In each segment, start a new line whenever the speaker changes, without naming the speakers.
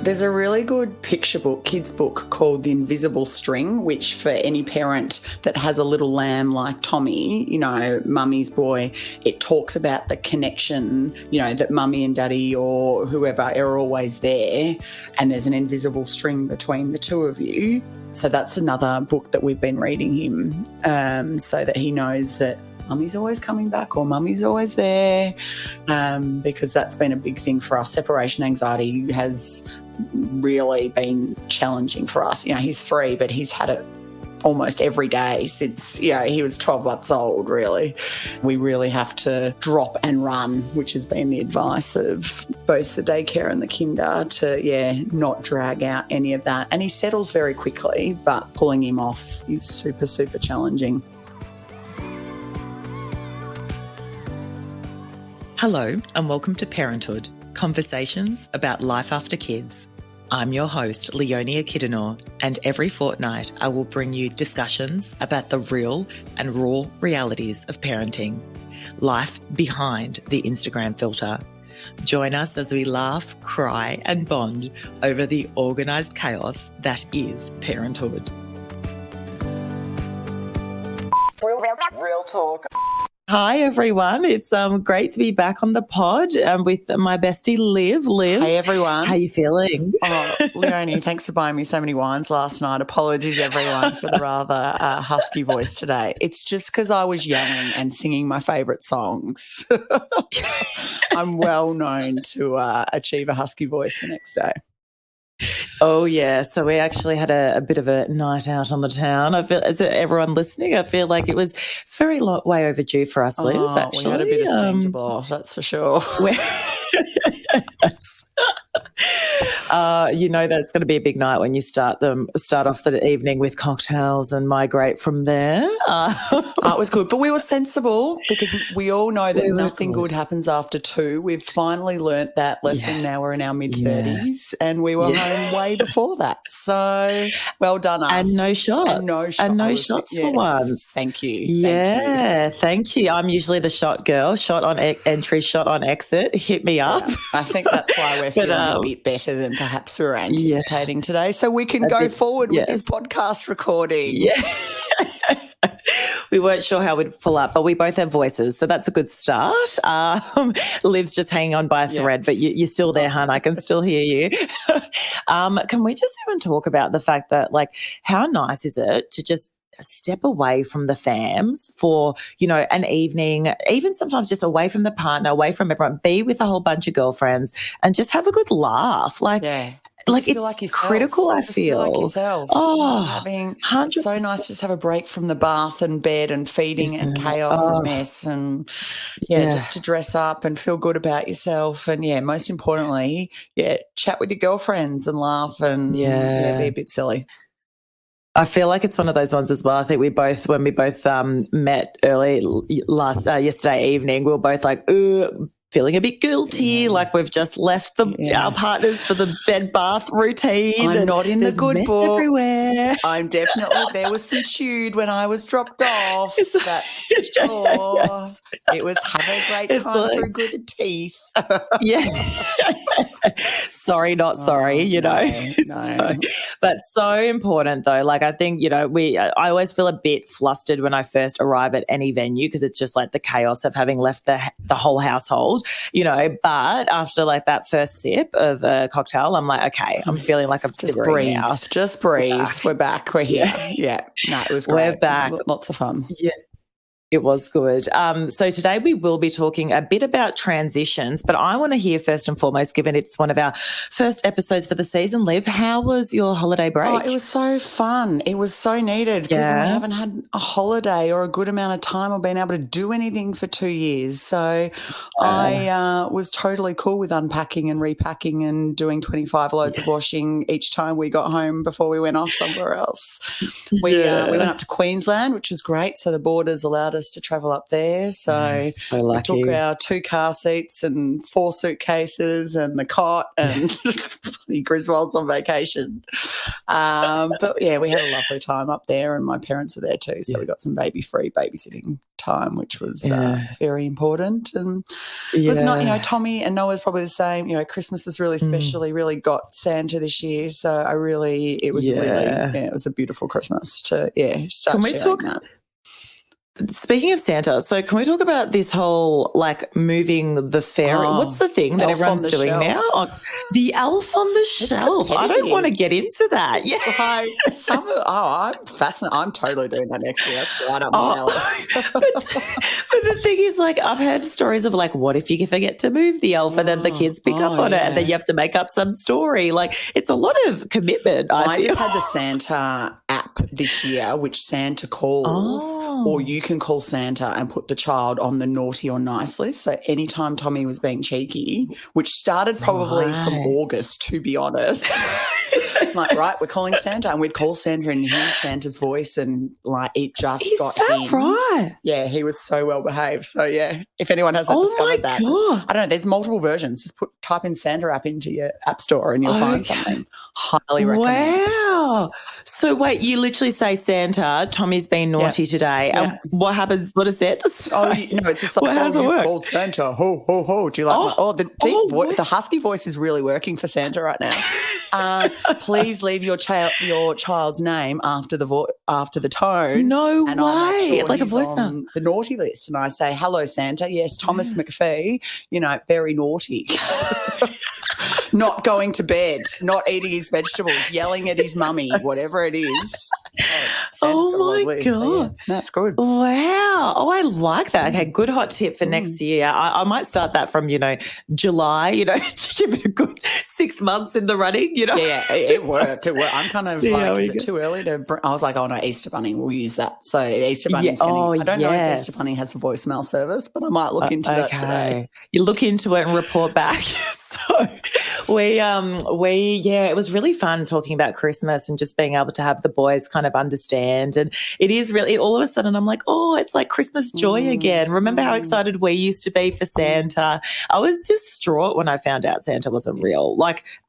There's a really good picture book, kids book called The Invisible String, which for any parent that has a little lamb like Tommy, you know, mummy's boy, it talks about the connection, you know, that mummy and daddy or whoever are always there, and there's an invisible string between the two of you. So that's another book that we've been reading him, so that he knows that mummy's always coming back or mummy's always there, because that's been a big thing for us. Separation anxiety has really been challenging for us. You know, he's 3, but he's had it almost every day since, you know, he was 12 months old, really. We really have to drop and run, which has been the advice of both the daycare and the kinder to, not drag out any of that. And he settles very quickly, but pulling him off is super, super challenging.
Hello and welcome to Parenthood, conversations about life after kids. I'm your host, Leonie Liv, and every fortnight I will bring you discussions about the real and raw realities of parenting, life behind the Instagram filter. Join us as we laugh, cry and bond over the organised chaos that is parenthood.
Real talk.
Hi, everyone. It's great to be back on the pod with my bestie, Liv.
Hey, everyone.
How you feeling?
Oh, Leonie, thanks for buying me so many wines last night. Apologies, everyone, for the rather husky voice today. It's just because I was yelling and singing my favourite songs. I'm well known to achieve a husky voice the next day.
Oh, yeah. So we actually had a bit of a night out on the town. I feel, as everyone listening, I feel like it was very way overdue for us, Liv, actually.
We had a bit of steam to blow off, that's for sure.
You know that it's going to be a big night when you start off the evening with cocktails and migrate from there.
It was good, but we were sensible because we all know that nothing good happens after 2. We've finally learnt that lesson. Yes. Now we're in our mid-30s and we were home way before that. So well done us.
And no shots. And no shots for once.
Thank you.
Yeah, thank you. I'm usually the shot girl. Shot on entry, shot on exit. Hit me up.
Yeah. I think that's why we're feeling a bit better than perhaps we were anticipating today, so we can go forward with this podcast recording.
Yeah. We weren't sure how we'd pull up, but we both have voices, so that's a good start. Liv's just hanging on by a thread, but you're still there, hon. I can still hear you. Can we just even talk about the fact that, like, how nice is it to just step away from the fams for, you know, an evening, even sometimes just away from the partner, away from everyone, be with a whole bunch of girlfriends and just have a good laugh. Like it's like critical, I feel.
Like yourself.
Oh,
having
100%.
So nice to just have a break from the bath and bed and feeding and chaos and mess and just to dress up and feel good about yourself and most importantly, chat with your girlfriends and laugh and be a bit silly.
I feel like it's one of those ones as well. I think when we both met early yesterday evening, we were both like, feeling a bit guilty, like we've just left our partners for the bed bath routine.
I'm not in the good books.
Everywhere.
I'm definitely, there was some chewed when I was dropped off. That's for sure. Yes. It was have a great time for good teeth.
Sorry, not sorry, you know.
No.
But so important though. Like I think, you know, I always feel a bit flustered when I first arrive at any venue because it's just like the chaos of having left the whole household, you know. But after like that first sip of a cocktail, I'm like, okay, I'm feeling like I'm simmering now.
Just breathe. We're back. We're here. Yeah. No, it was great.
We're back.
Lots of fun.
Yeah. It was good. So today we will be talking a bit about transitions, but I want to hear first and foremost, given it's one of our first episodes for the season, Liv, how was your holiday break?
Oh, it was so fun. It was so needed because we haven't had a holiday or a good amount of time or been able to do anything for 2 years. So I was totally cool with unpacking and repacking and doing 25 loads of washing each time we got home before we went off somewhere else. We went up to Queensland, which was great. So the borders allowed us to travel up there. So,
so
we
lucky.
took our 2 car seats and 4 suitcases and the cot and Griswold's on vacation. But, yeah, we had a lovely time up there and my parents are there too. So we got some baby-free babysitting time, which was very important. And it was not, Tommy and Noah's probably the same. Christmas was really special. He really got Santa this year. So it was it was a beautiful Christmas to, start sharing that.
Speaking of Santa, so can we talk about this whole moving the fairy? What's the thing that everyone's doing
shelf.
now? The elf on the shelf. I don't want to get into that. Yeah.
I'm fascinated. I'm totally doing that next year. That's right up my alley.
but the thing is, I've heard stories of what if you forget to move the elf and then the kids pick up on it and then you have to make up some story? It's a lot of commitment. I
just had the Santa app this year, which Santa calls, or you can call Santa and put the child on the naughty or nice list. So anytime Tommy was being cheeky, which started probably from August, to be honest, right, we're calling Santa, and we'd call Santa and hear Santa's voice, and it just got him.
Right?
Yeah, he was so well behaved. So yeah, if anyone hasn't discovered that,
God.
I don't know. There's multiple versions. Just type in Santa app into your app store and you'll find something. Highly recommend.
Wow. So wait, you literally say Santa, Tommy's been naughty today, and what happens? What does Santa say?
It's just you've called Santa. Ho ho ho. Do you like? The husky voice is really working for Santa right now. Please leave your child's name after the tone.
No
and
way.
Sure
like a voicemail.
The naughty list, and I say, "Hello, Santa. Yes, Thomas McPhee. Very naughty." Not going to bed, not eating his vegetables, yelling at his mummy, whatever it is.
Oh my God.
So, yeah, that's good.
Wow. Oh, I like that. Okay, good hot tip for next year. I might start that from, July, to give it a good 6 months in the running,
Yeah, it worked. I'm kind of is it too early to I was like, oh no, Easter Bunny, we'll use that. So Easter Bunny's I don't know if Easter Bunny has a voicemail service, but I might look into that today.
You look into it and report back. So it was really fun talking about Christmas and just being able to have the boys kind of understand. And it is really, all of a sudden I'm like, it's like Christmas joy again. Remember how excited we used to be for Santa? I was distraught when I found out Santa wasn't real,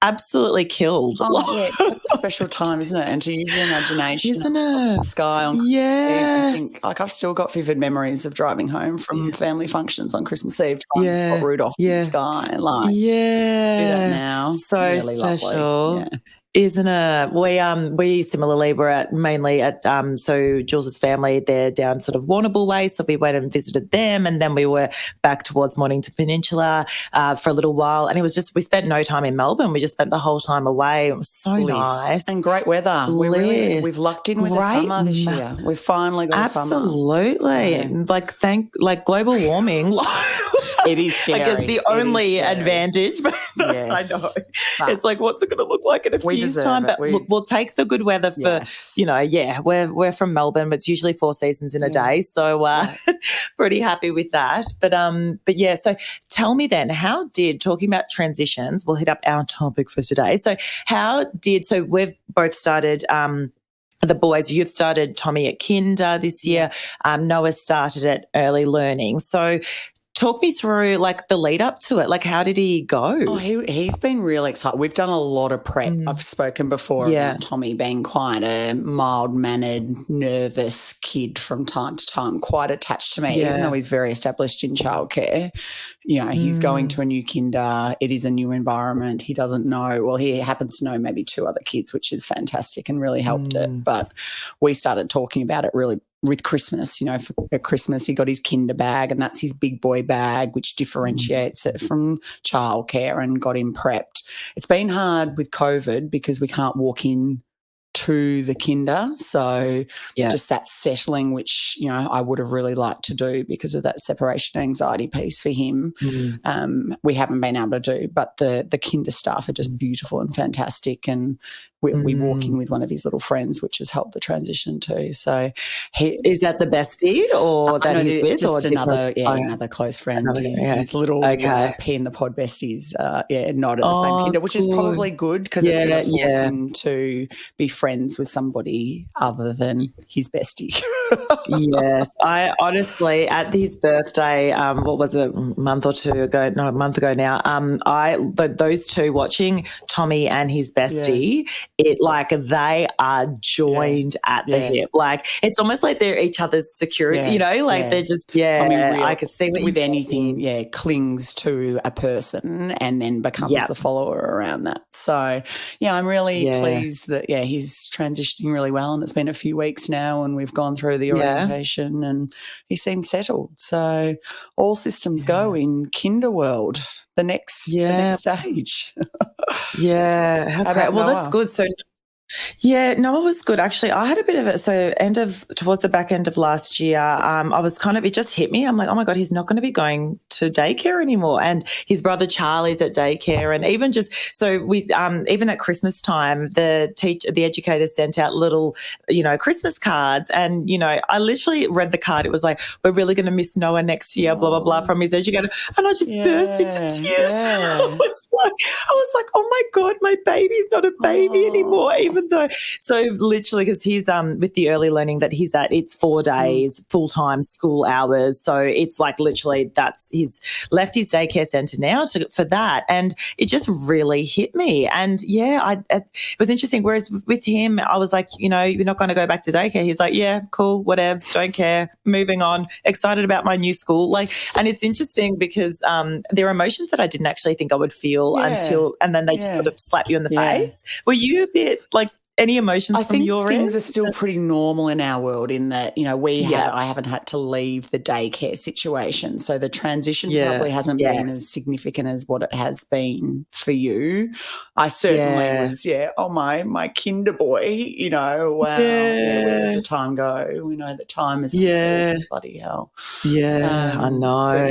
absolutely killed.
It's like a special time, isn't it? And to use your imagination.
Isn't it?
The sky.
Yes.
I've still got vivid memories of driving home from family functions on Christmas Eve, trying to spot Rudolph in the sky. Do that now.
So
really
special.
Lovely. Yeah.
Isn't it? We similarly were mainly at so Jules's family, they're down sort of Warrnambool way, so we went and visited them, and then we were back towards Mornington Peninsula for a little while, and it was just, we spent no time in Melbourne, we just spent the whole time away. It was so nice
and great weather. We've lucked in with the summer this year. We've finally got summer.
Absolutely, global warming.
It is scary.
I guess the only advantage, but
yes.
I know. It's what's it going to look like in a few years' time? But we'll take the good weather for, we're from Melbourne, but it's usually 4 seasons in a day. So pretty happy with that. But yeah, so tell me then, talking about transitions, we'll hit up our topic for today. So so we've both started the boys, you've started Tommy at kinder this year. Noah started at early learning. So talk me through the lead up to it. How did he go?
Oh, he's been really excited. We've done a lot of prep. I've spoken before about Tommy being quite a mild-mannered, nervous kid from time to time, quite attached to me, even though he's very established in childcare. He's going to a new kinder. It is a new environment. He doesn't know. Well, he happens to know maybe 2 other kids, which is fantastic and really helped it. But we started talking about it really with Christmas. At Christmas he got his kinder bag, and that's his big boy bag, which differentiates it from childcare, and got him prepped. It's been hard with COVID because we can't walk in to the kinder, so just that settling, which I would have really liked to do because of that separation anxiety piece for him. We haven't been able to do, but the kinder staff are just beautiful and fantastic, and we walk in with one of his little friends, which has helped the transition too. So
is that the bestie or that he's with,
just
or
another close friend? His little pea in the pod besties, not at the same kinder, which is probably good because it's going to force him to be friends friends with somebody other than his bestie.
Yes, I honestly, at his birthday, what was it, a month ago now, those two watching Tommy and his bestie, it like they are joined at the hip. Like it's almost like they're each other's security, you know, like they're just, Tommy
I
could see what
with anything, clings to a person and then becomes the follower around that. So, I'm really pleased that, he's transitioning really well, and it's been a few weeks now and we've gone through the orientation and he seems settled. So all systems go in kinder world, the next stage.
How great. Well, that's good. So Noah was good. Actually, I had a bit of it. So towards the back end of last year, I was it just hit me. I'm like, oh my God, he's not going to be going to daycare anymore. And his brother Charlie's at daycare. And even even at Christmas time, the educator sent out little, Christmas cards. And, I literally read the card. It was like, we're really going to miss Noah next year, blah, blah, blah, from his educator. And I just burst into tears. I was like, oh my God, my baby's not a baby anymore. So literally, because he's with the early learning that he's at, it's 4 days, full-time school hours. So it's like literally he's left his daycare centre now for that. And it just really hit me. And it was interesting. Whereas with him, I was like, you're not going to go back to daycare. He's like, yeah, cool, whatevs, don't care, moving on, excited about my new school. And it's interesting because there are emotions that I didn't actually think I would feel and then they just sort of slap you in the face. Were you a bit like, any emotions from your end?
I think things are still pretty normal in our world in that, I haven't had to leave the daycare situation. So the transition probably hasn't been as significant as what it has been for you. I certainly was, my kinder boy, wow, where does the time go? We know that time is bloody hell.
Yeah, I know.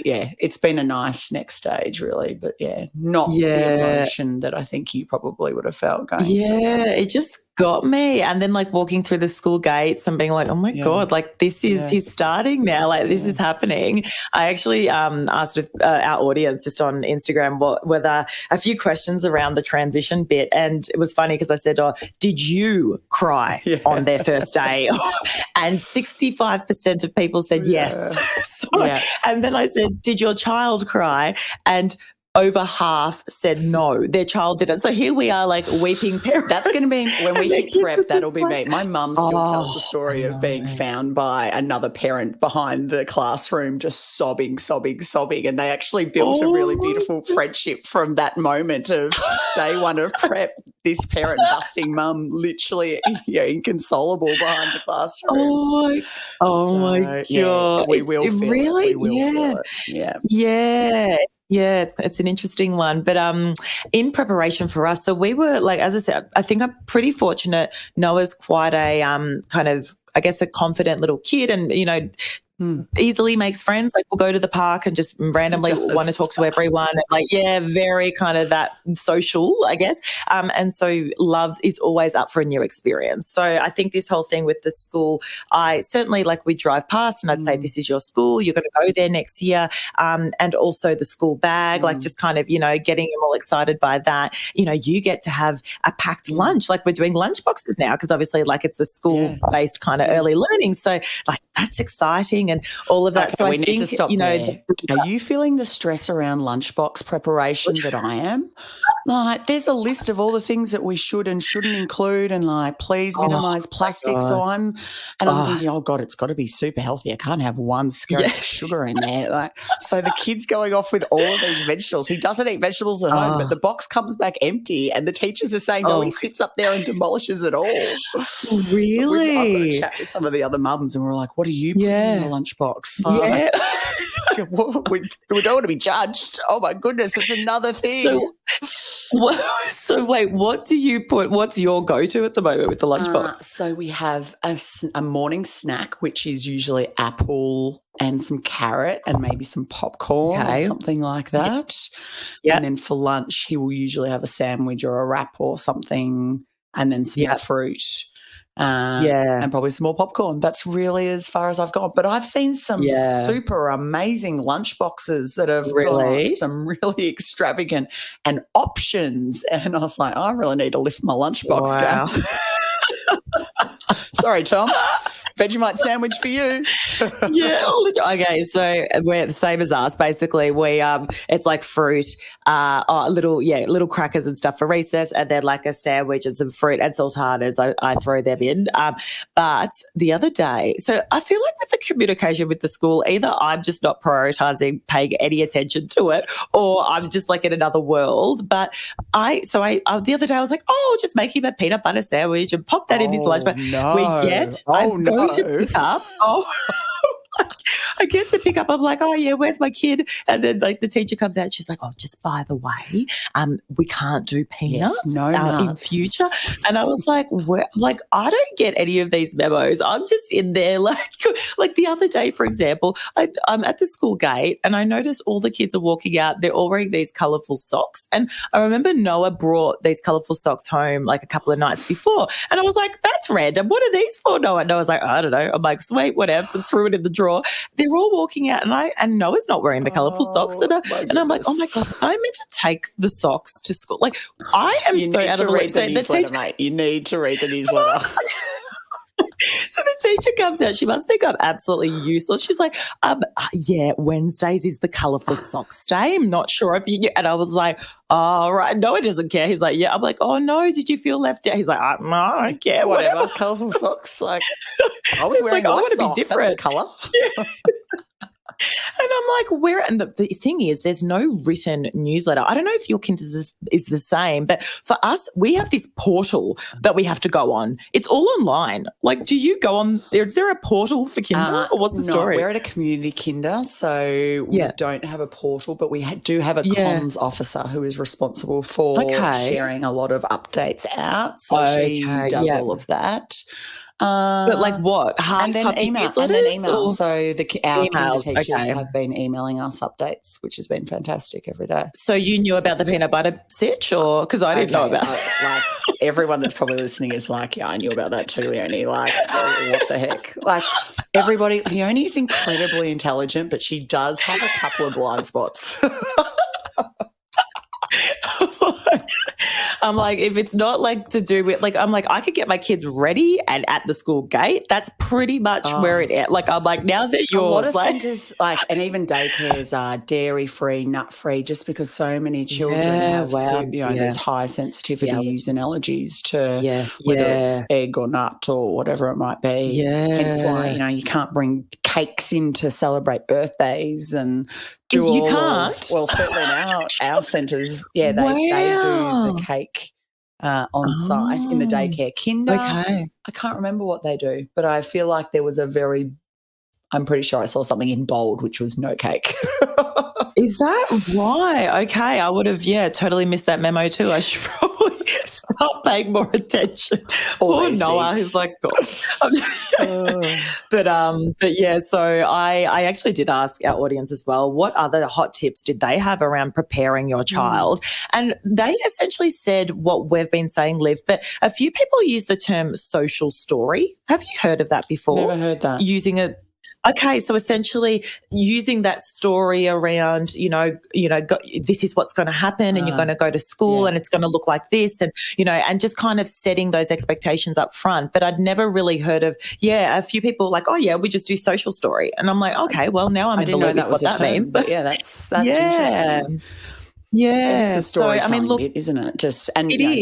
It's been a nice next stage really, but not the emotion that I think you probably would have felt going.
It just got me. And then like walking through the school gates and being like, oh my God, like this is, he's starting now, like this is happening. I actually asked our audience just on Instagram whether a few questions around the transition bit. And it was funny because I said, did you cry on their first day? And 65% of people said yes. And then I said, did your child cry? And over half said no, their child didn't. So here we are like weeping parents.
That's going to be, when we hit prep, that'll be me. My mum still tells the story of being found by another parent behind the classroom just sobbing. And they actually built a really beautiful friendship from that moment of day one of prep. This parent busting mum literally inconsolable behind the classroom.
My God.
We will feel
really,
it. We will feel it.
Yeah, it's an interesting one. But in preparation for us, so we were like, as I said, I think I'm pretty fortunate. Noah's quite a kind of, I guess, a confident little kid and, easily makes friends. Like we'll go to the park and just randomly want to talk to everyone. Like, very kind of that social, I guess. And so love is always up for a new experience. So I think this whole thing with the school, I certainly we drive past and I'd say, this is your school. You're going to go there next year. And also the school bag, like just kind of, getting them all excited by that. You get to have a packed lunch. Like we're doing Lunchboxes now because obviously it's a school-based kind of early learning. So that's exciting and all of that.
Okay, so we need to stop there. Are you feeling the stress around lunchbox preparation that I am? There's a list of all the things that we should and shouldn't include and please minimise plastic. So I'm thinking, oh God, it's got to be super healthy. I can't have one scoop of sugar in there. So the kid's going off with all of these vegetables. He doesn't eat vegetables at home, but the box comes back empty and the teachers are saying, no, he sits up there and demolishes it all.
Really?
I've got to chat with some of the other mums and we're like, what are you putting in the lunchbox? We don't want to be judged. Oh my goodness, it's another thing.
So wait, what do you put? What's your go-to at the moment with the lunchbox?
So we have a morning snack, which is usually apple and some carrot and maybe some popcorn or something like that. And then for lunch, he will usually have a sandwich or a wrap or something and then some fruit. and probably some more popcorn. That's really as far as I've gone. But I've seen some super amazing lunchboxes that have got some really extravagant and options. And I was like, I really need to lift my lunchbox game. Sorry, Tom. Vegemite sandwich for you.
Okay, so we're the same as us. Basically, we it's like fruit, little crackers and stuff for recess, and then like a sandwich and some fruit and sultanas. I throw them in. But the other day, so I feel like with the communication with the school, either I'm just not prioritizing paying any attention to it, or I'm just like in another world. But the other day I was like, just make him a peanut butter sandwich and pop that in his lunch. But to pick up. I get to pick up. I'm like, where's my kid? And then like the teacher comes out. She's like, just by the way, we can't do peanuts in future. And I was like, I don't get any of these memos. I'm just in there like the other day, for example, I'm at the school gate and I notice all the kids are walking out. They're all wearing these colourful socks. And I remember Noah brought these colourful socks home like a couple of nights before. And I was like, that's random. What are these for, Noah? And Noah's like, I don't know. I'm like, sweet, whatever. So threw it in the drawer. They're all walking out and Noah's not wearing the colourful socks. And I'm like, oh, my God, was I meant to take the socks to school? Like, I am so out of the loop.
The newsletter, mate. You need to read the newsletter.
So the teacher comes out. She must think I'm absolutely useless. She's like, Wednesdays is the colourful socks day. I'm not sure if you – and I was like, oh, right. Noah doesn't care. He's like, yeah. I'm like, oh, no, did you feel left out? He's like, no, I don't care.
Whatever. Colourful socks. Like, I was wearing white socks. Be different. That's a colour. Yeah.
And I'm like, where? And the thing is, there's no written newsletter. I don't know if your kinder is the same, but for us, we have this portal that we have to go on. It's all online. Like, do you go on there? Is there a portal for kinder or what's the story?
We're at a community kinder, so we don't have a portal, but we do have a comms officer who is responsible for sharing a lot of updates out. So she does all of that.
But like what?
And then email. So our kinder teachers have been emailing us updates, which has been fantastic every day.
So you knew about the peanut butter sitch, or because I didn't know about it.
Like everyone that's probably listening is like, I knew about that too, Leonie. Like, what the heck? Like everybody, Leonie's incredibly intelligent, but she does have a couple of blind spots.
I'm like, if it's not like to do with, like, I'm like, I could get my kids ready and at the school gate. That's pretty much where it is. Like, I'm like, now they're yours.
A lot of centres, and even daycares are dairy-free, nut-free, just because so many children have, there's high sensitivities and allergies to whether it's egg or nut or whatever it might be.
Yeah.
Hence why, you can't bring cakes in to celebrate birthdays and certainly now our centres, they do the cake on site in the daycare. Kinder, I can't remember what they do, but I feel like there was I'm pretty sure I saw something in bold, which was no cake.
Is that right? Okay, I would have, totally missed that memo too. I should probably start paying more attention. Poor Noah, who's like, God. But yeah, so I actually did ask our audience as well, what other hot tips did they have around preparing your child? And they essentially said what we've been saying, Liv, but a few people use the term social story. Have you heard of that before?
Never heard that.
Okay, so essentially using that story around, this is what's going to happen and you're going to go to school and it's going to look like this and, and just kind of setting those expectations up front. But I'd never really heard of, a few people like, we just do social story. And I'm like, okay, well, now I'm in the loop with what that means.
But that's interesting.
Yeah,
it's the storytelling bit, isn't it?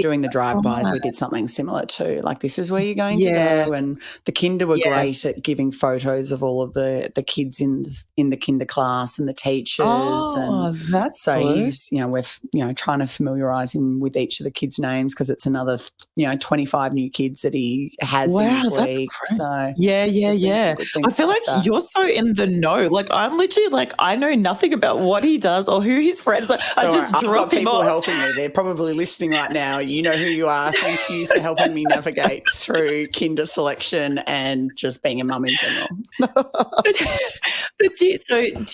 Doing the drive-bys, we did something similar too. Like, this is where you're going to go, and the kinder were great at giving photos of all of the kids in the kinder class and the teachers.
Oh, that's so
he's we're trying to familiarise him with each of the kids' names because it's another 25 new kids that he has in his week. So
yeah. I feel like you're so in the know. Like, I'm literally like, I know nothing about what he does or who his friends are. I've got people helping me. They're probably listening right now. You know who you are. Thank you for helping me navigate through kinder selection and just being a mum in general. But do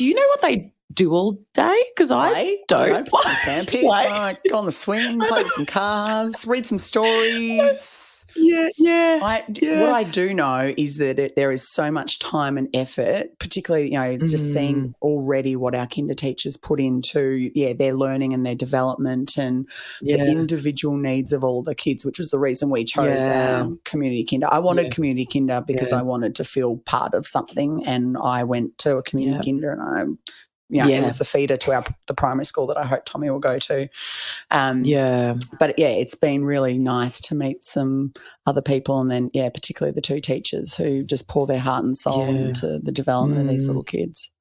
you know what they do all day? Because I don't.
Play some sandpit, go on the swing, play with some cars, read some stories. What I do know is that there is so much time and effort, particularly, just seeing already what our kinder teachers put into, their learning and their development and the individual needs of all the kids, which was the reason we chose our community kinder. I wanted community kinder because I wanted to feel part of something, and I went to a community kinder, and it was the feeder to the primary school that I hope Tommy will go to. But, it's been really nice to meet some other people, and then, particularly the two teachers who just pour their heart and soul into the development of these little kids.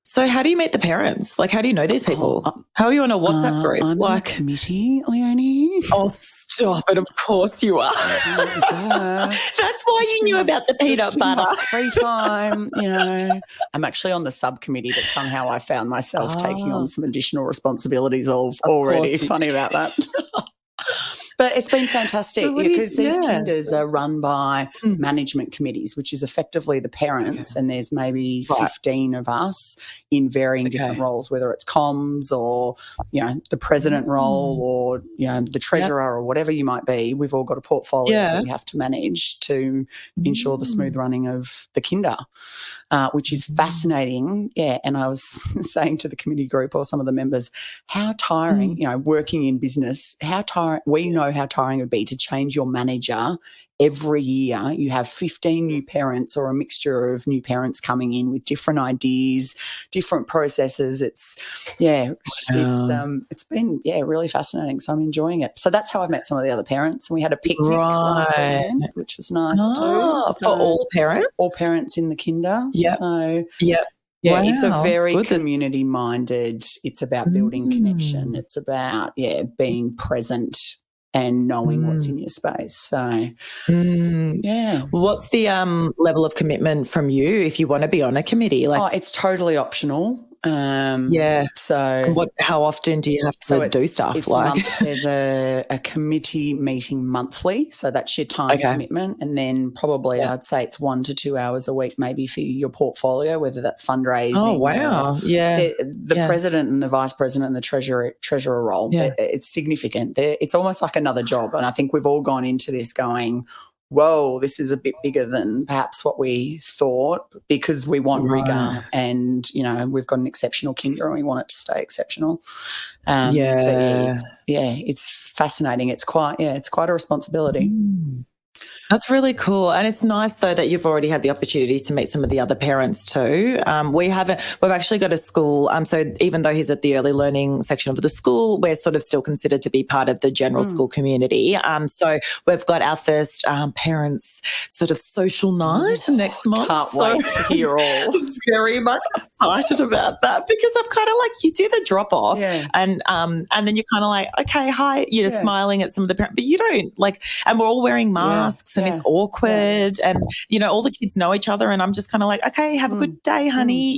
So how do you meet the parents? Like, how do you know these people? How are you on a WhatsApp group?
I'm on a committee, Leonie.
Oh, stop it. Of course you are. That's why you knew about the peanut butter.
Free time, I'm actually on the subcommittee, but somehow I found myself taking on some additional responsibilities already. Funny about that. But it's been fantastic because these kinders are run by management committees, which is effectively the parents, and there's maybe 15 of us in varying different roles, whether it's comms or, the president role or, the treasurer or whatever you might be. We've all got a portfolio that we have to manage to ensure the smooth running of the kinder, which is fascinating. Yeah, and I was saying to the committee group or some of the members, how tiring, working in business, we know how tiring it would be to change your manager every year. You have 15 new parents or a mixture of new parents coming in with different ideas, different processes. It's been really fascinating. So I'm enjoying it. So that's how I've met some of the other parents. And we had a picnic last weekend, which was nice too. So
for all parents?
All parents in the kinder.
Yeah.
So it's a very community-minded. It's about building connection. It's about being present and knowing what's in your space. So,
What's the level of commitment from you if you want to be on a committee?
It's totally optional.
So how often do you have to do stuff?
There's a committee meeting monthly, so that's your time commitment, and then probably I'd say it's 1 to 2 hours a week maybe for your portfolio, whether that's fundraising.
Oh wow,
the president and the vice president and the treasurer role. It's significant. It's almost like another job, and I think we've all gone into this going, whoa, this is a bit bigger than perhaps what we thought, because we want rigour, and, we've got an exceptional kinder and we want it to stay exceptional. It's fascinating. It's quite a responsibility.
That's really cool. And it's nice, though, that you've already had the opportunity to meet some of the other parents too. We've actually got a school. So even though he's at the early learning section of the school, we're sort of still considered to be part of the general school community. So we've got our first parents sort of social night next month.
Can't wait to hear all.
Very much excited about that, because I'm kind of like, you do the drop off and then you're kind of like, okay, hi, smiling at some of the parents, but you don't and we're all wearing masks. And it's awkward and, all the kids know each other, and I'm just kind of like, okay, have a good day, honey.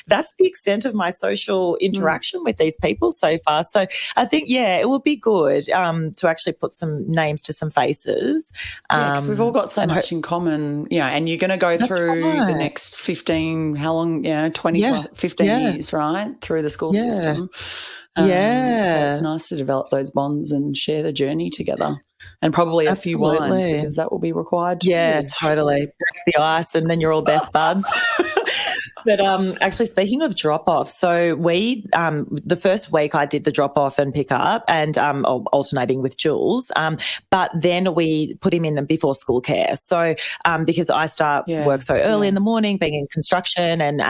That's the extent of my social interaction with these people so far. So I think, it will be good to actually put some names to some faces.
Because we've all got so much in common, and you're going to go through the next 15, how long, 20, 15 years, right, through the school system. So it's nice to develop those bonds and share the journey together. And probably a few wines, because that will be required.
Totally. Breaks the ice, and then you're all best buds. But actually, speaking of drop-off, so we the first week I did the drop-off and pick-up, and alternating with Jules, but then we put him in before school care. So because I start work so early in the morning, being in construction, and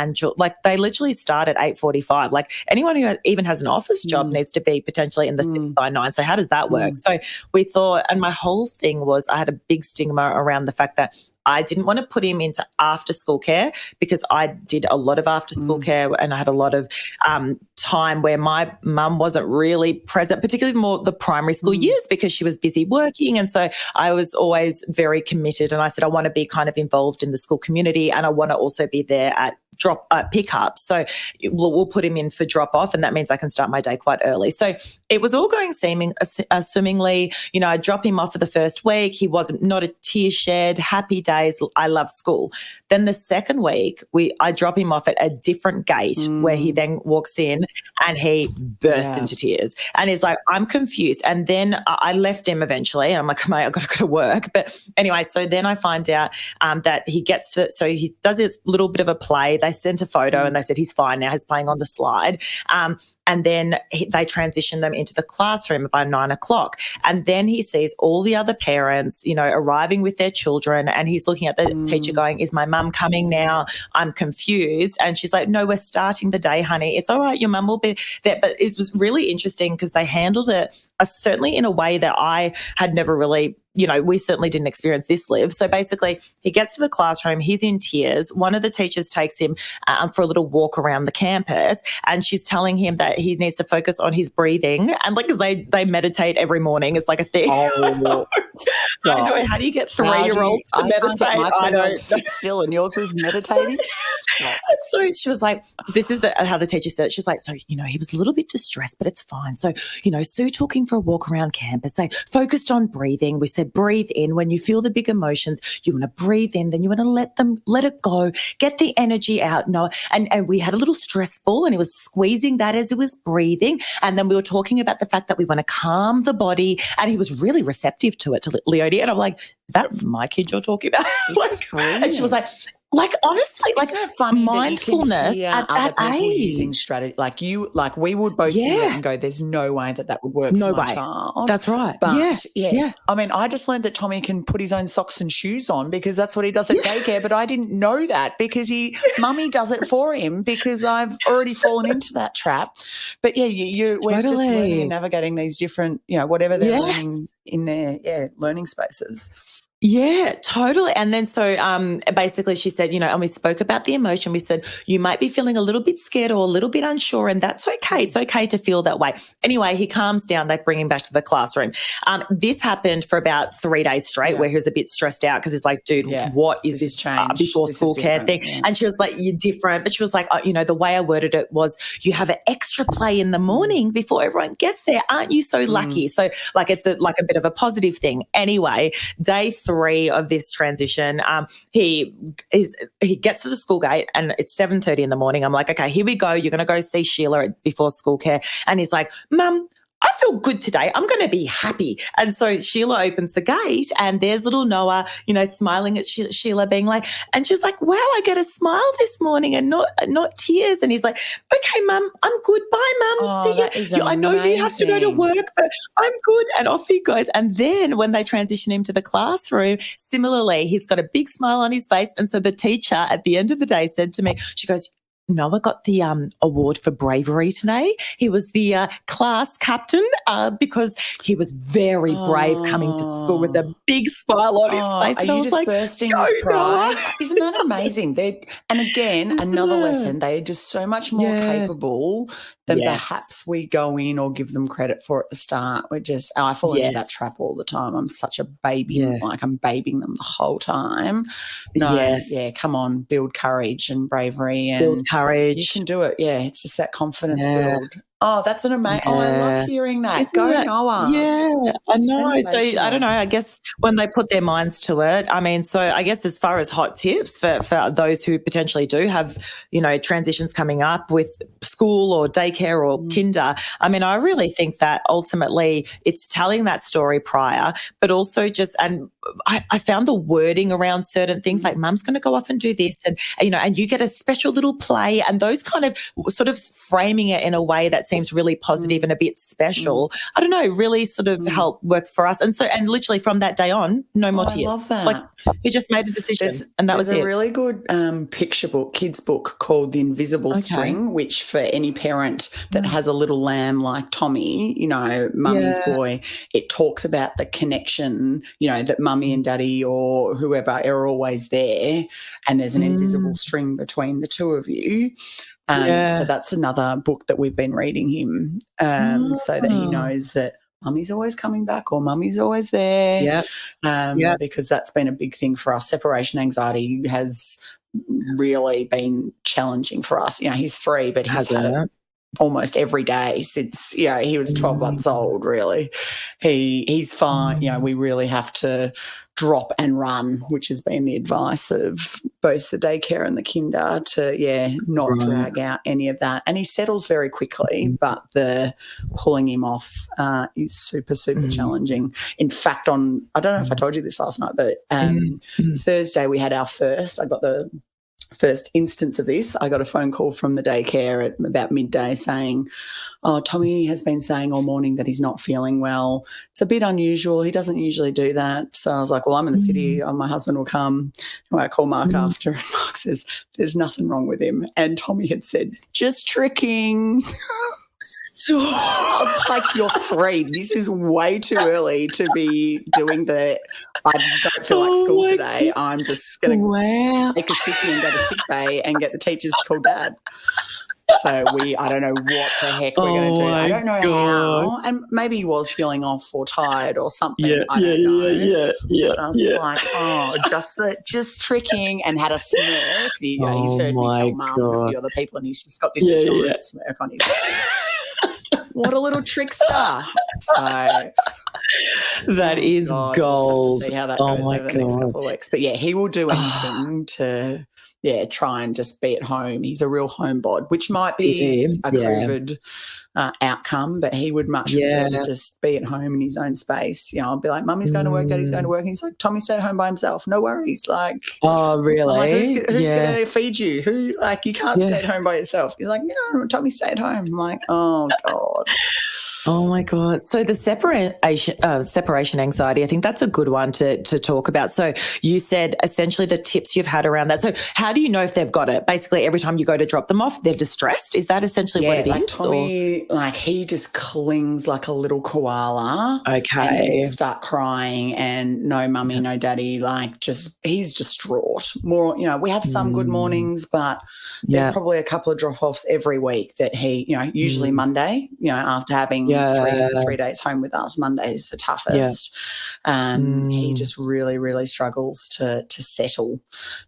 they literally start at 8:45. Like, anyone who even has an office job needs to be potentially in the 6 by 9. So how does that work? So we thought, and my whole thing was, I had a big stigma around the fact that I didn't want to put him into after school care, because I did a lot of after school care, and I had a lot of time where my mum wasn't really present, particularly more the primary school years, because she was busy working. And so I was always very committed, and I said, I want to be kind of involved in the school community, and I want to also be there at pick up. So we'll put him in for drop off, and that means I can start my day quite early. So it was all going swimmingly. You know, I drop him off for the first week. He wasn't, not a tear shed, happy days. I love school. Then the second week, I drop him off at a different gate where he then walks in and he bursts into tears. And he's like, I'm confused. And then I left him eventually. And I'm like, mate, I've got to go to work. But anyway, so then I find out that he gets to, so he does this little bit of a play. They sent a photo and they said he's fine now. He's playing on the slide. And then they transition them into the classroom by 9 o'clock. And then he sees all the other parents, you know, arriving with their children. And he's looking at the teacher going, is my mum coming now? I'm confused. And she's like, no, we're starting the day, honey. It's all right. Your mum will be there. But it was really interesting because they handled it certainly in a way that I had never really, you know, we certainly didn't experience this, Liv. So basically he gets to the classroom, he's in tears. One of the teachers takes him for a little walk around the campus, and she's telling him that he needs to focus on his breathing. And like, because they meditate every morning. It's like a thing.
Oh,
I don't know. How do you get 3-year-olds to meditate?
I don't sit still, and yours is meditating.
So she was like, this is how the teacher said it. She's like, so, you know, he was a little bit distressed, but it's fine. So, you know, Sue took him for a walk around campus. They focused on breathing. We said, breathe in. When you feel the big emotions, you want to breathe in, then you want to let it go, get the energy out. No, and we had a little stress ball, and he was squeezing that as he was breathing. And then we were talking about the fact that we want to calm the body, and he was really receptive to it, to Leonie. And I'm like, is that my kid you're talking about? And she was like, honestly, like mindfulness at that age.
Using strategy, like we would both hear it and go, "There's no way that would work for my child."
That's right.
But yeah. I mean, I just learned that Tommy can put his own socks and shoes on because that's what he does at daycare. But I didn't know that because mummy does it for him because I've already fallen into that trap. But yeah, we're just learning and navigating these different, you know, whatever they're learning in their learning spaces.
Yeah, totally. And then so basically she said, you know, and we spoke about the emotion. We said, you might be feeling a little bit scared or a little bit unsure, and that's okay. It's okay to feel that way. Anyway, he calms down. They bring him back to the classroom. This happened for about 3 days straight where he was a bit stressed out because he's like, dude, what is this before school care thing? Yeah. And she was like, you're different. But she was like, you know, the way I worded it was, you have an extra play in the morning before everyone gets there. Aren't you so lucky? So like it's a bit of a positive thing. Anyway, day 3 of this transition, he gets to the school gate and it's 7:30 in the morning. I'm like, okay, here we go. You're going to go see Sheila before school care. And he's like, Mum, I feel good today. I'm going to be happy. And so Sheila opens the gate and there's little Noah, you know, smiling at Sheila being like, and she was like, wow, I get a smile this morning and not tears. And he's like, okay, Mum, I'm good. Bye, Mum. See you. I know you have to go to work, but I'm good. And off he goes. And then when they transition him to the classroom, similarly, he's got a big smile on his face. And so the teacher at the end of the day said to me, she goes, Noah got the award for bravery today. He was the class captain because he was very brave coming to school with a big smile on his face.
And I was like, bursting with pride? Isn't that amazing? And again, another lesson. They're just so much more capable than perhaps we go in or give them credit for at the start. I fall into that trap all the time. I'm such a baby, like I'm babying them the whole time. Come on, build courage and bravery and
build courage.
You can do it. Yeah, it's just that confidence build. Oh, that's an amazing. Oh, I love hearing that. Go, Noah.
Yeah, I know. So I don't know. I guess when they put their minds to it, I mean, so I guess as far as hot tips for those who potentially do have, you know, transitions coming up with school or daycare or kinder, I mean, I really think that ultimately it's telling that story prior, but also just, and I found the wording around certain things like Mum's going to go off and do this, and you know, and you get a special little play, and those kind of sort of framing it in a way that seems really positive and a bit special. I don't know, really sort of help work for us. And so, and literally from that day on, no more tears.
I love that.
Like he just made a decision, and that was it.
There's a really good picture book, kids book called The Invisible String, which for any parent that has a little lamb like Tommy, you know, mummy's boy, it talks about the connection, you know, that mummy and daddy or whoever are always there, and there's an invisible string between the two of you. So that's another book that we've been reading him so that he knows that mummy's always coming back or mummy's always there because that's been a big thing for us. Separation anxiety has really been challenging for us. He's 3, but he's had it almost every day since he was 12 months old. Really, he's fine. We really have to drop and run, which has been the advice of both the daycare and the kinder, to not drag out any of that. And he settles very quickly, but the pulling him off is super challenging. In fact, I don't know if I told you this last night, but Thursday we had our first. I got the first instance of this. I got a phone call from the daycare at about midday saying, Tommy has been saying all morning that he's not feeling well. It's a bit unusual. He doesn't usually do that. So I was like, well, I'm in the city. My husband will come. I call Mark after, and Mark says, there's nothing wrong with him. And Tommy had said, just tricking. I was like, you're 3. This is way too early to be doing I don't feel like school today. God. I'm just going to take a sickie and go to sick bay and get the teachers to call Dad. So I don't know what the heck we're going to do. I don't know how. And maybe he was feeling off or tired or something. I don't know. But I was like, just tricking, and had a smirk. He's heard me tell Mum and a few other people, and he's just got this children's smirk on his face. What a little trickster. So
that is gold.
We'll have to see how that goes over the next couple of weeks. But he will do anything to try and just be at home. He's a real homebod, which might be a COVID outcome, but he would much prefer to just be at home in his own space. I'll be like, Mummy's going to work, Daddy's going to work. And he's like, Tommy stayed home by himself. No worries. Like,
oh, really?
Like, who's going to feed you? You can't stay at home by yourself. He's like, no, Tommy stay at home. I'm like, oh, God.
Oh, my God. So the separation anxiety, I think that's a good one to talk about. So you said essentially the tips you've had around that. So how do you know if they've got it? Basically, every time you go to drop them off, they're distressed? Is that essentially what it is?
Tommy, he just clings like a little koala.
Okay.
And he'll start crying and no mummy, no daddy, he's distraught. More, we have some good mornings, but there's probably a couple of drop-offs every week that he, usually Monday, after having three days home with us, Monday is the toughest. He just really, really struggles to settle.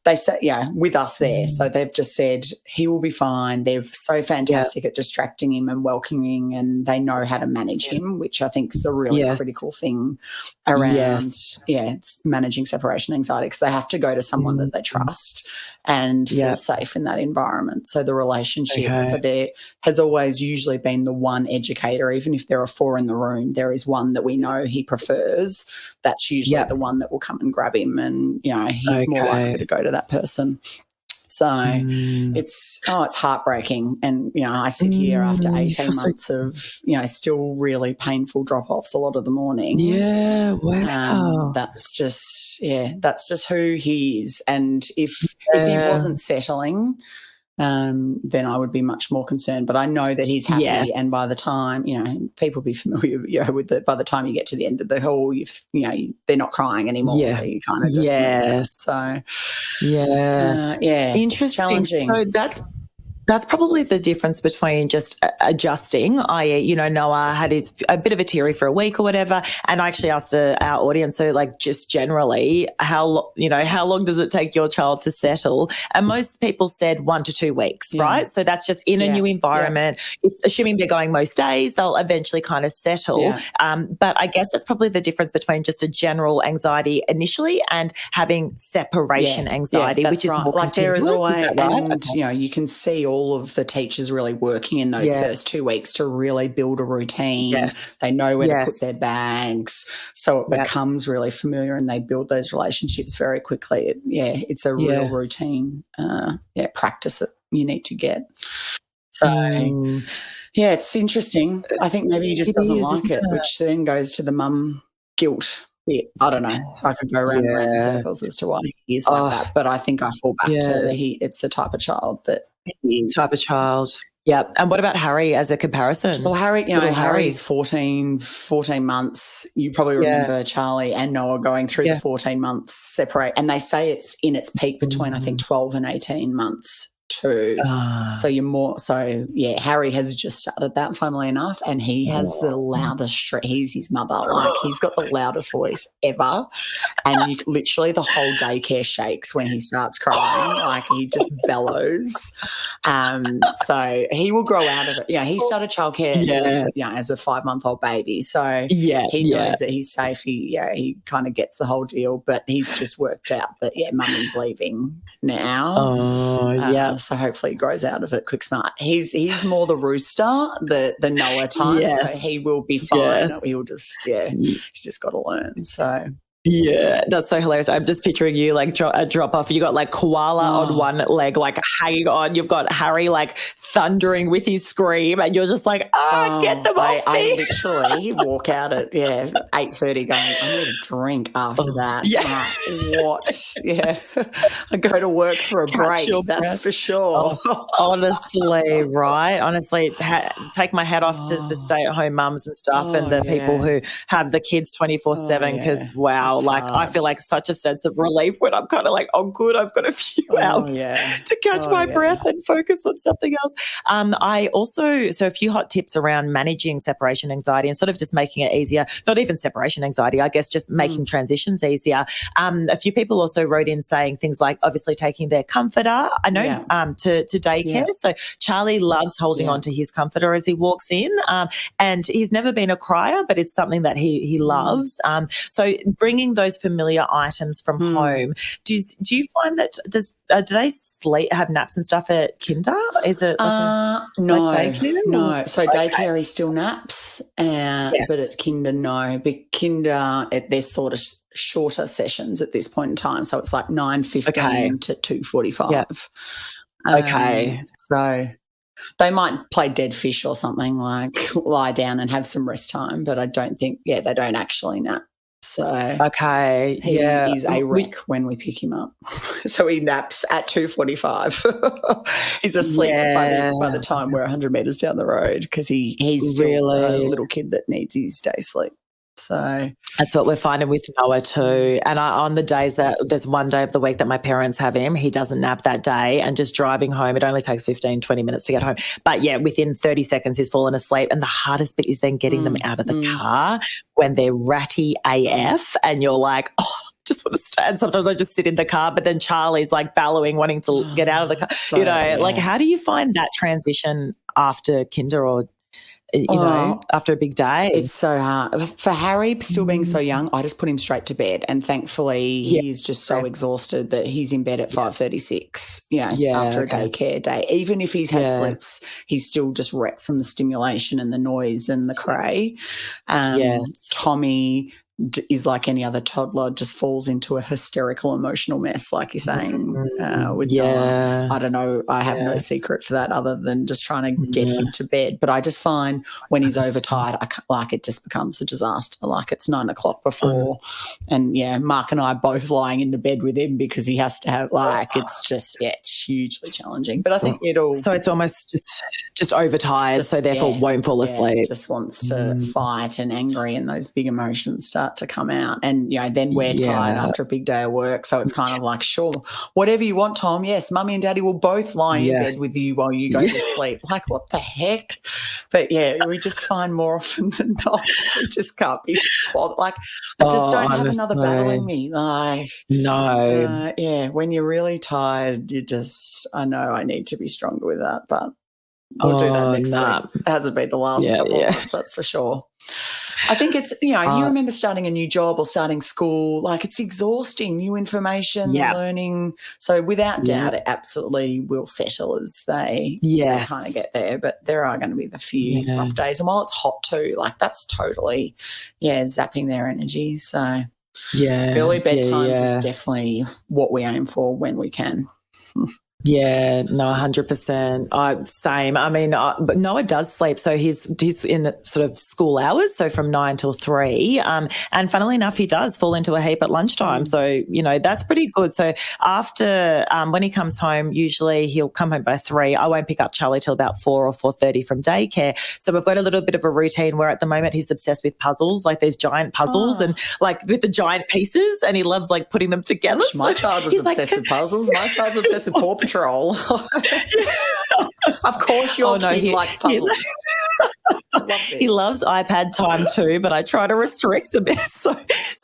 They say, with us there. So they've just said he will be fine. They're so fantastic at distracting him and welcoming, and they know how to manage him, which I think is a really critical thing around, it's managing separation anxiety, because they have to go to someone that they trust and feel safe in that environment. So the relationship, so there has always usually been the one educator, even if there are 4 in the room, there is one that we know he prefers. That's usually the one that will come and grab him, and, he's more likely to go to that person. So it's heartbreaking. And, I sit here after 18 months of, still really painful drop-offs a lot of the morning.
Yeah, wow.
That's just who he is. And if he wasn't settling, then I would be much more concerned. But I know that he's happy, and by the time, people be familiar, with by the time you get to the end of the hall, they're not crying anymore. So you kind of just
interesting. So that's probably the difference between just adjusting, i.e., Noah had a bit of a teary for a week or whatever, and I actually asked our audience, so just generally, how long does it take your child to settle? And most people said 1 to 2 weeks, right? So that's just in a new environment. It's assuming they're going most days, they'll eventually kind of settle. But I guess that's probably the difference between just a general anxiety initially and having separation anxiety, which is more continuous.
There is always,
is that right?
And you can see all of the teachers really working in those first 2 weeks to really build a routine. They know where to put their bags, so it becomes really familiar, and they build those relationships very quickly. It's a real routine practice that you need to get. So it's interesting. I think maybe he just doesn't like it, which then goes to the mum guilt bit. I don't know. I could go around in circles as to why he is like that, but I think I fall back to it's the type of child that
Yeah. And what about Harry as a comparison?
Well, Harry's 14 months. You probably remember Charlie and Noah going through the 14 months separate, and they say it's in its peak between, I think, 12 and 18 months 2. So you're more, so yeah, Harry has just started that, funnily enough, and he has the loudest he's his mother. Like, he's got the loudest voice ever. And literally the whole daycare shakes when he starts crying. Like, he just bellows. So he will grow out of it. Yeah, he started childcare as a 5-month-old baby. So he knows that he's safe. He kind of gets the whole deal, but he's just worked out that, mummy's leaving now. So hopefully he grows out of it quick smart. He's more the rooster, the Noah type. So he will be fine. He'll just, he's just got to learn. So.
Yeah, that's so hilarious. I'm just picturing you like a drop off. You got like koala on one leg, like hanging on. You've got Harry like thundering with his scream, and you're just like, get them off me.
I literally walk out at 8:30 going, I need a drink after that. What? Yeah, I go to work for a break. That's for sure.
Honestly, right? Honestly, take my hat off to the stay-at-home mums and stuff, and the people who have the kids 24/7. Because wow. Like, I feel like such a sense of relief when I'm kind of like, oh, good, I've got a few hours to catch my breath and focus on something else. I also, so a few hot tips around managing separation anxiety and sort of just making it easier, not even separation anxiety, I guess just making transitions easier. A few people also wrote in saying things like obviously taking their comforter, I know, to daycare. So Charlie loves holding on to his comforter as he walks in, and he's never been a crier, but it's something that he loves. So bringing those familiar items from home. Do you find that do they have naps and stuff at kinder? Is it like
no,
like daycare?
No. So daycare he still naps, but at kinder no. But kinder they're sort of shorter sessions at this point in time. So it's like 9:15 to 2:45. So they might play dead fish or something, like lie down and have some rest time, but I don't think they don't actually nap. So he's a wreck when we pick him up. So he naps at 2:45. He's asleep by the time we're 100 metres down the road, because he's still a little kid that needs his day sleep. So
that's what we're finding with Noah too. And on the days that there's one day of the week that my parents have him, he doesn't nap that day, and just driving home, it only takes 15, 20 minutes to get home. But within 30 seconds he's fallen asleep. And the hardest bit is then getting them out of the car when they're ratty AF, and you're like, just want to stand. Sometimes I just sit in the car, but then Charlie's like bellowing, wanting to get out of the car. So, like, how do you find that transition after kinder or after a big day?
It's so hard. For Harry, still being so young, I just put him straight to bed, and thankfully he's just so exhausted that he's in bed at 5:36, after a daycare day. Even if he's had slips, he's still just wrecked from the stimulation and the noise and the cray. Tommy is like any other toddler, just falls into a hysterical emotional mess, like you're saying. I don't know. I have no secret for that other than just trying to get him to bed. But I just find when he's overtired, it just becomes a disaster. Like, it's 9 o'clock before, and Mark and I are both lying in the bed with him because he has to have it's hugely challenging. But I think
so it's almost just overtired, so therefore won't fall asleep.
Just wants to fight and angry, and those big emotions start to come out, and then we're tired after a big day of work, so it's kind of like, sure, whatever you want, Tom. Yes, Mummy and Daddy will both lie in bed with you while you go to sleep. Like, what the heck? But we just find more often than not we just can't be bothered. Like, I just don't have another battle in me. Like,
no,
when you're really tired, you just, I know I need to be stronger with that, but we'll do that next week. It hasn't been the last couple of months, that's for sure. I think it's, you remember starting a new job or starting school, like, it's exhausting, new information, learning. So without doubt, it absolutely will settle as they kind of get there. But there are going to be the few rough days. And while it's hot too, like, that's totally, zapping their energy. So early bedtimes is definitely what we aim for when we can.
Yeah, no, 100%. Same. I mean, but Noah does sleep, so he's in sort of school hours, so from 9 till 3. And funnily enough, he does fall into a heap at lunchtime. So, that's pretty good. So after, when he comes home, usually he'll come home by 3. I won't pick up Charlie till about 4 or 4:30 from daycare. So we've got a little bit of a routine where at the moment he's obsessed with puzzles, like these giant puzzles and like with the giant pieces, and he loves like putting them together.
My child was obsessed with puzzles. My child's obsessed with Paw Patrol. control. Of course your kid likes puzzles. I love this.
He loves iPad time too, but I try to restrict a bit. So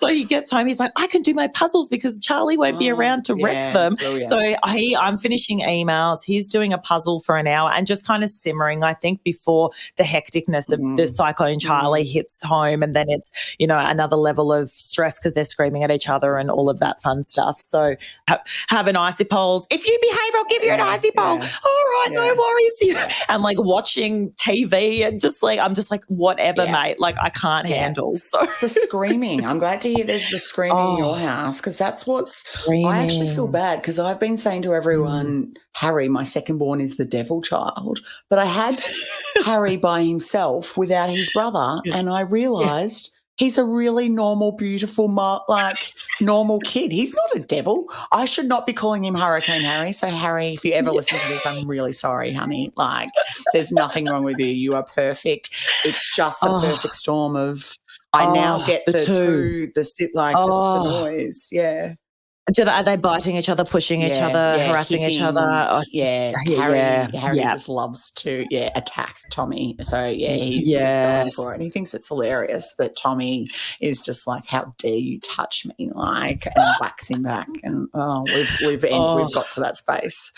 he gets home, he's like, I can do my puzzles because Charlie won't be around to wreck them.
Brilliant.
So I'm finishing emails. He's doing a puzzle for an hour and just kind of simmering, I think, before the hecticness of the Cyclone Charlie hits home, and then it's, you know, another level of stress because they're screaming at each other and all of that fun stuff. So having icy poles. If you behave, I'll give you an icy pole. All right, no worries. You know, and like watching TV and just like, I'm just like, whatever, mate. Like I can't handle. So
it's the screaming. I'm glad to hear there's the screaming in your house, because that's I actually feel bad because I've been saying to everyone, Harry, my second born, is the devil child, but I had Harry by himself without his brother, and I realised he's a really normal, beautiful, normal kid. He's not a devil. I should not be calling him Hurricane Harry. So, Harry, if you ever listen to this, I'm really sorry, honey. Like, there's nothing wrong with you. You are perfect. It's just the perfect storm of I now get just the noise. Yeah.
Are they biting each other, pushing each other, harassing each other? Oh,
Harry just loves to attack Tommy. So he's just going for it. And he thinks it's hilarious, but Tommy is just like, "How dare you touch me?" Like, and whacks him back. And we've got to that space.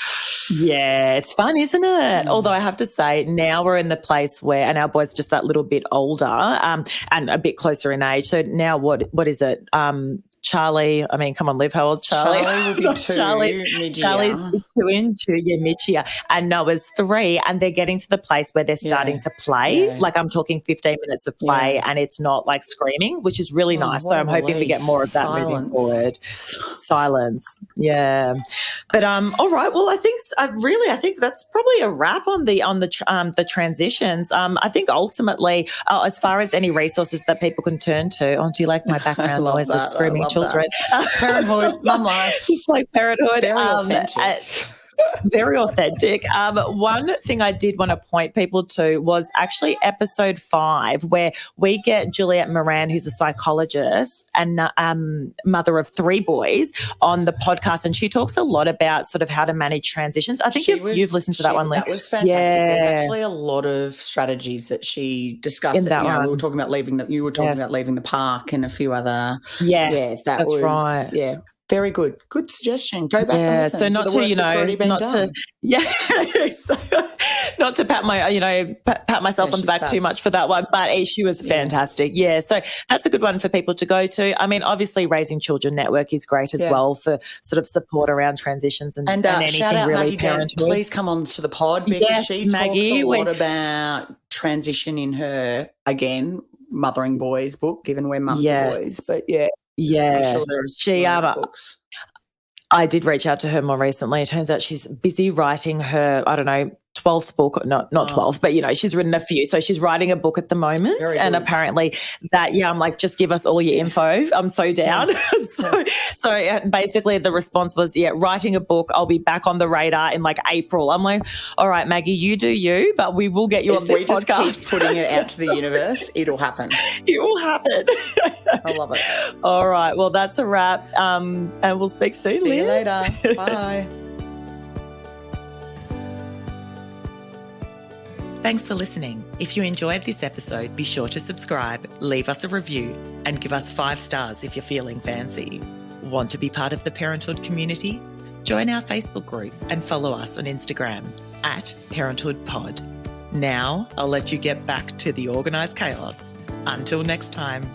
Yeah, it's fun, isn't it? Although I have to say, now we're in the place where, and our boy's just that little bit older, and a bit closer in age. So now what is it? Charlie, I mean, come on, Liv, how old's Charlie?
Charlie will be 2
Charlie's 2 in 2 mid-year, and Noah's 3, and they're getting to the place where they're starting to play. Yeah. Like I'm talking 15 minutes of play, and it's not like screaming, which is really nice. So I'm hoping to get more of that moving forward. Silence, yeah. But all right, well, I think that's probably a wrap on the transitions. I think ultimately, as far as any resources that people can turn to, do you like my background noise of screaming children?
Parenthood, mum life.
It's like parenthood.
Very authentic.
Very authentic. One thing I did want to point people to was actually episode 5, where we get Giulett Moran, who's a psychologist and mother of 3 boys, on the podcast, and she talks a lot about sort of how to manage transitions. I think you've listened to that one, Liv.
That was fantastic. Yeah. There's actually a lot of strategies that she discussed. In that one. We were talking about you were talking about leaving the park and a few other.
Yes, that's right.
Yeah. Very good. Good suggestion. Go back and listen.
So not
to the work that's already been done.
Not to pat myself on the back too much for that one, but she was fantastic. Yeah, so that's a good one for people to go to. I mean, obviously, Raising Children Network is great as well for sort of support around transitions and anything
shout out
really
Maggie parenthood. Please come on to the pod because she talks a lot about transition in her, again, Mothering Boys book, given we're mums of boys. But
yes, she I did reach out to her more recently. It turns out she's busy writing her, 12th book, not 12th, but, she's written a few. So she's writing a book at the moment. And apparently that, I'm like, just give us all your info. I'm so down. So basically the response was, writing a book. I'll be back on the radar in like April. I'm like, all right, Maggie, you do you, but we will get you on this podcast.
If we just keep putting it out to the universe, it'll happen.
It will happen.
I love it.
All right. Well, that's a wrap. And we'll speak soon.
See you later. Bye.
Thanks for listening. If you enjoyed this episode, be sure to subscribe, leave us a review, and give us 5 stars if you're feeling fancy. Want to be part of the Parenthood community? Join our Facebook group and follow us on Instagram @ParenthoodPod. Now, I'll let you get back to the organised chaos. Until next time.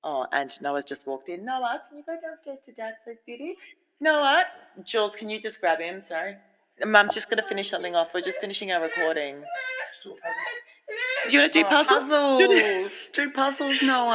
Oh, and Noah's just walked in. Noah, can you go downstairs to Dad, please, beauty? Noah, Jules, can you just grab him? Sorry. Mum's just going to finish something off. We're just finishing our recording. Do you want to do puzzles?
Do puzzles, Noah.